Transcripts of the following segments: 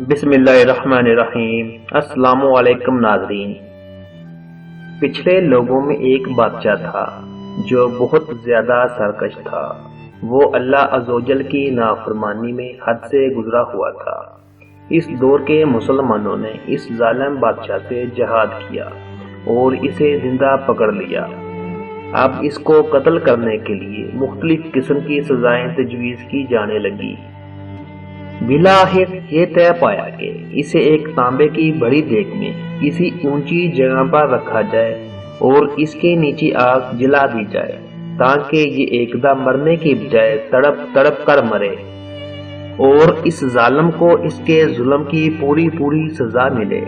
بسم اللہ الرحمن الرحیم۔ السلام علیکم ناظرین۔ پچھلے لوگوں میں ایک بادشاہ تھا جو بہت زیادہ سرکش تھا۔ وہ اللہ عز و جل کی نافرمانی میں حد سے گزرا ہوا تھا۔ اس دور کے مسلمانوں نے اس ظالم بادشاہ سے جہاد کیا اور اسے زندہ پکڑ لیا۔ اب اس کو قتل کرنے کے لیے مختلف قسم کی سزائیں تجویز کی جانے لگی۔ بلاخر یہ طے پایا کہ اسے ایک تانبے کی بڑی دیگ میں کسی اونچی جگہ پر رکھا جائے اور اس کے نیچے آگ جلا دی جائے تاکہ یہ ایک دم مرنے کی بجائے تڑپ تڑپ کر مرے اور اس ظالم کو اس کے ظلم کی پوری سزا ملے۔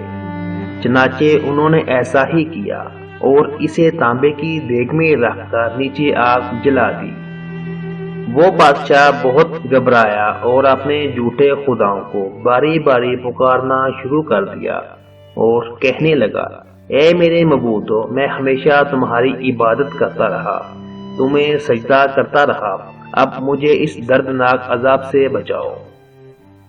چنانچہ انہوں نے ایسا ہی کیا اور اسے تانبے کی دیگ میں رکھ کر نیچے آگ جلا دی۔ وہ بادشاہ بہت گھبرایا اور اپنے جھوٹے خداؤں کو باری باری پکارنا شروع کر دیا اور کہنے لگا، اے میرے معبودو، میں ہمیشہ تمہاری عبادت کرتا رہا، تمہیں سجدہ کرتا رہا، اب مجھے اس دردناک عذاب سے بچاؤ۔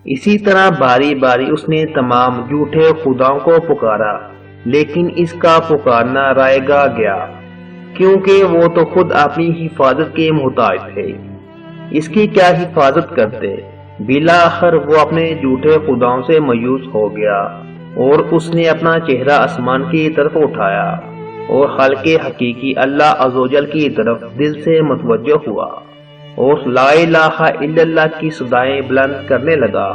اسی طرح باری باری اس نے تمام جھوٹے خداؤں کو پکارا، لیکن اس کا پکارنا رائے گا گیا کیونکہ وہ تو خود اپنی حفاظت کے محتاج تھے، اس کی کیا حفاظت کرتے۔ بالآخر وہ اپنے جھوٹے خداؤں سے مایوس ہو گیا اور اس نے اپنا چہرہ آسمان کی طرف اٹھایا اور خالق حقیقی اللہ عز و جل کی طرف دل سے متوجہ ہوا اور لا الہ الا اللہ کی صدائیں بلند کرنے لگا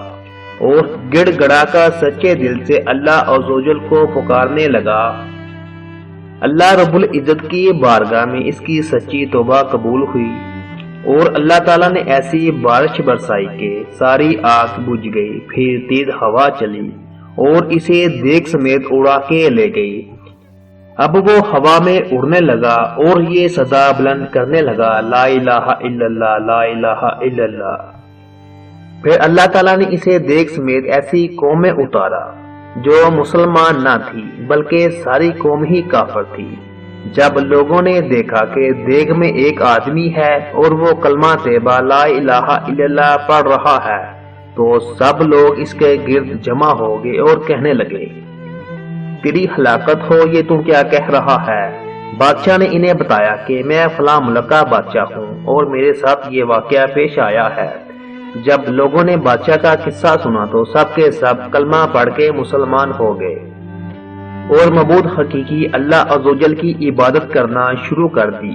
اور گڑ گڑا کر سچے دل سے اللہ عز و جل کو پکارنے لگا۔ اللہ رب العزت کی بارگاہ میں اس کی سچی توبہ قبول ہوئی اور اللہ تعالیٰ نے ایسی بارش برسائی کہ ساری آگ بجھ گئی، پھر تیز ہوا چلی اور اسے دیگ سمیت اڑا کے لے گئی۔ اب وہ ہوا میں اڑنے لگا اور یہ صدا بلند کرنے لگا، لا الہ الا اللہ، لا الہ الا اللہ۔ پھر اللہ تعالیٰ نے اسے دیگ سمیت ایسی قوم میں اتارا جو مسلمان نہ تھی بلکہ ساری قوم ہی کافر تھی۔ جب لوگوں نے دیکھا کہ دیگ میں ایک آدمی ہے اور وہ کلمہ طیبہ لا الہ الا اللہ پڑھ رہا ہے تو سب لوگ اس کے گرد جمع ہو گئے اور کہنے لگے، تیری ہلاکت ہو، یہ تو کیا کہہ رہا ہے؟ بادشاہ نے انہیں بتایا کہ میں فلاں ملک کا بادشاہ ہوں اور میرے ساتھ یہ واقعہ پیش آیا ہے۔ جب لوگوں نے بادشاہ کا قصہ سنا تو سب کے سب کلمہ پڑھ کے مسلمان ہو گئے اور معبود حقیقی اللہ عز و جل کی عبادت کرنا شروع کر دی۔